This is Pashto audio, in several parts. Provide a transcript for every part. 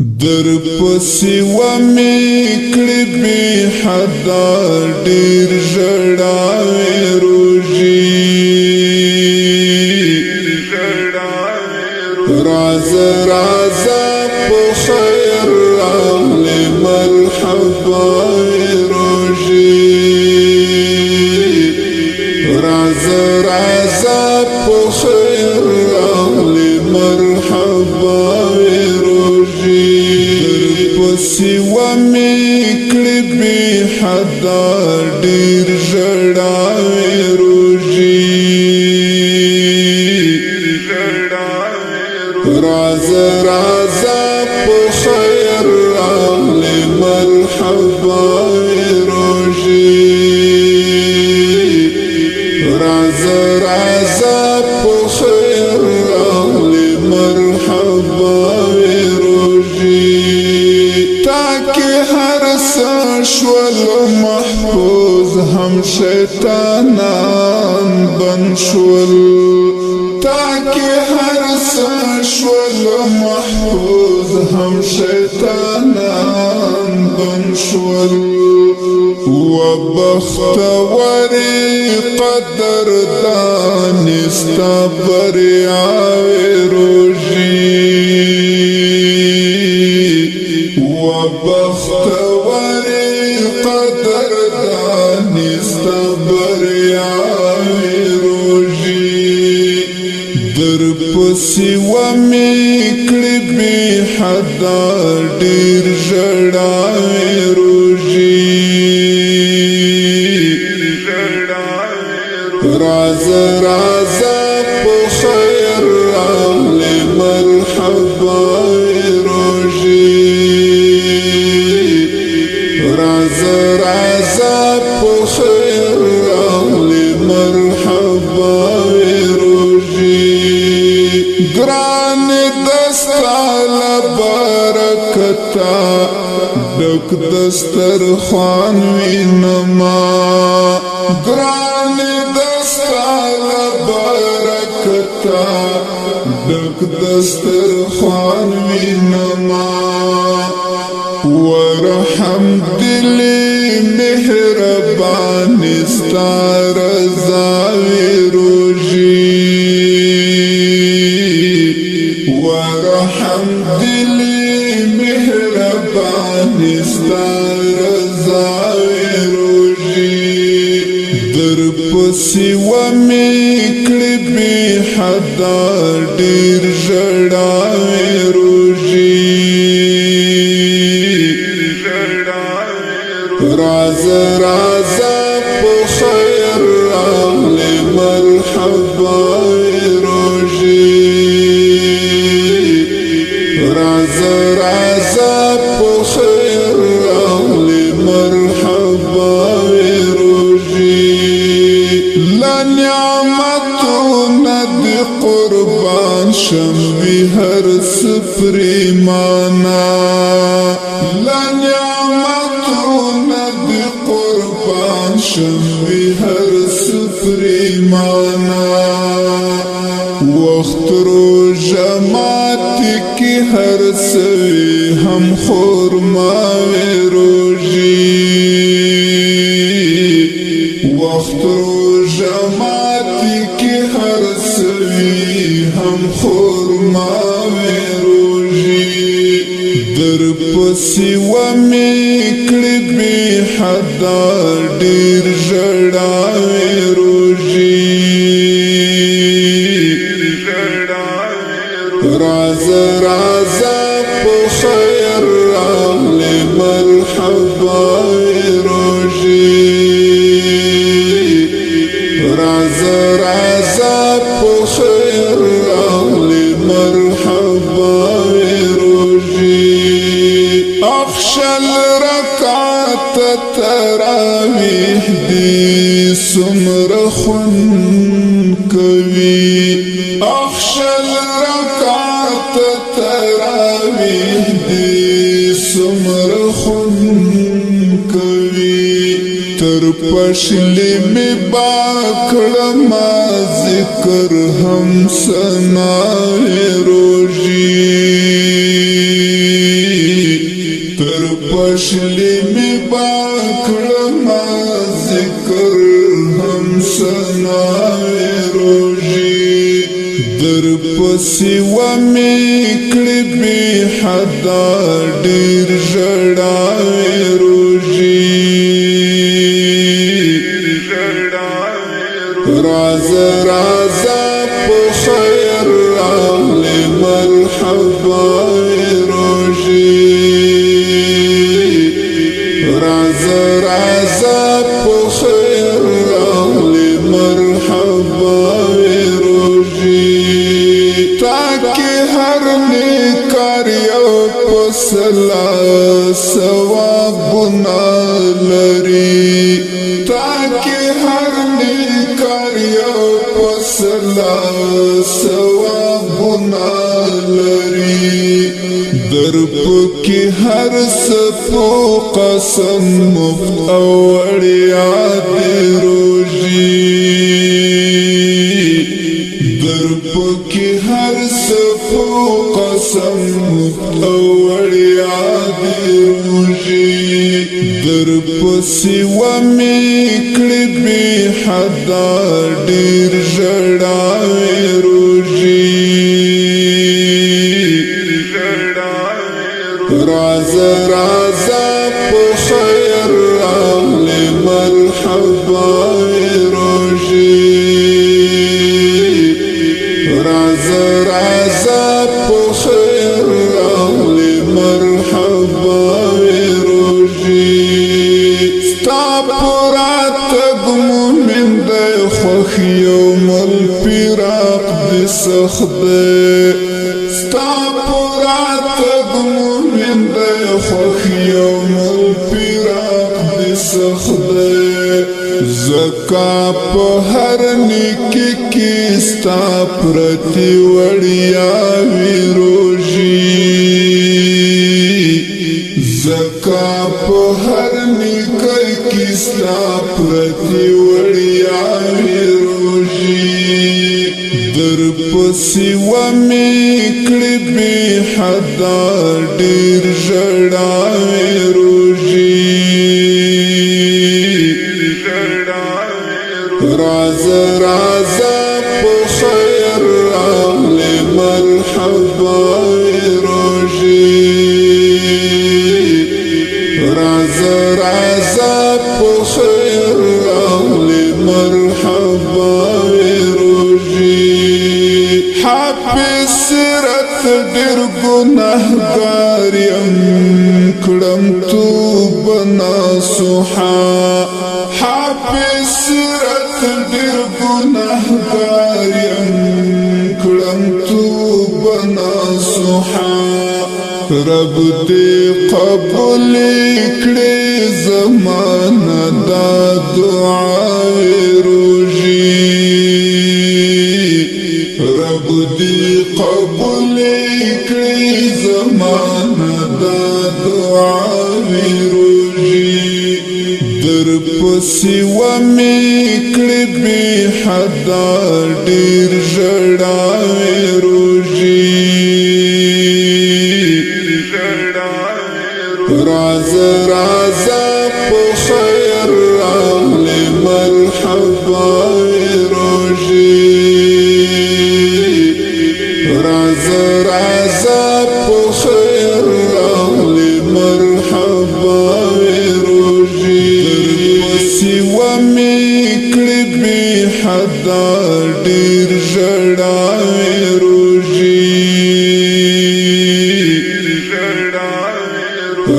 در پسی ومی کړي بی حدا ډیر ژړاوي روژي راز راز په خیر راغلی مرحبا روژي راز راز په خیر راغلی مرحبا پسی ومی کړي بی حدا ډیر ژړاوي روژي راز راز په خیر راغلی مرحبا روژي راز راز په خیر راغلی مرحبا شول محفوظ هم شیطانان بن شول تاکي هر شول محفوظ هم شیطانان بن شول وبختوري قدر دانستا بریاوي روژي وبختوري قدر دانستا بریاوي روژي در پسی ومی کړي بی حدا ډیر ژړاوي روژي راز راز په خیر راغلی مرحبا روژي راز راز په خیر راغلی مرحبا روژي ګران دستا لبرکتا ډک دسترخوان وینما ګران دستا لبرکتا ډک دسترخوان وینما ورحم دلی مهربان ستا رضاوي روژي ورحم دلی مهربان ستا رضاوي روژي در پسی ومی کړي بی حدا ډیر ژړاوي روژي راز راز په خیر راغلی مرحبا روژي راز راز په خیر راغلی مرحبا روژي لنعمتونه دی قربان شم وی هر سفری مانا لنعمتونه دی قربان شم وی هر سفری مانا وقت روژه ماتی کی هر سوی هم خورماوی روژی وقت روژه ماتی کی هر سوی هم خورماوی روژی در پسی ومی کړي بی حدا ډیر ژړاوي روژي راز راز په خیر راغلی مرحبا روژي راز راز په خیر راغلی مرحبا اخشل رکعت تراویح دی سمر خون کوي اخشل رکعت تراویح دی سمر خون کوي تر پشلی می باکړم ذکر هم سنا روژي تر پشلی می باکړم ذکر هم سناوی روژی در پسی و می کړی بی حدا ډیر ژړاوی روژی راز راز په خیر راغلی مرحبا روژی راز راز په خیر راغلی مرحبا روژی تاکي هر نیکار یو په صلا ثوابونه لري تاکي هر نیکار یو په صلا ثوابونه لري در پکې هر سپو قسم مفت او وړیا دی روژی در پکې هر سپو قسم مفت او وړیا دی روژی در پسې و می کړی بی حدا ډیر ژړاوی روژی راز راز په خیر راغلی مرحبا روژی راز راز په خیر راغلی مرحبا روژی ستا پراتګ مومن دی خوښ یوم الفراق دی سخت دی ستا پراتګ مومن دی خوښ یوم الفراق دی سخت دی زکا په هر نیکی کې ستا پرتی وړیا وی روژی زکا په هر نیکی کې ستا پرتی وړیا وی روژی در پسې و می کړی بی حدا ډیر ژړاوی روژی راز راز په خیر راغلی مرحبا روژی راز راز په خیر راغلی مرحبا روژی حافظ سیرت ډیر ګناهګار یم کړم توبه نصوحا حافظ سیرت ډیر ګناهګار یم کړم توبه نصوحا رب دې قبول کړي زمانه دا دعای روژی رب دې قبول کړي زمانه دا دعای روژی در پسې و می کړی بی حدا ډیر ژړاوی روژی راز راز په خیر راغلی مرحبا روژی راز راز په خیر راغلی مرحبا روژی پسې و می کړی بی حدا ډیر ژړاوی روژی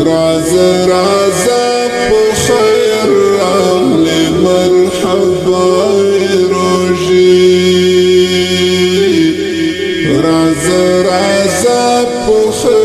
راز راز په خیر راغلی مرحبا روژی راز راز په خیر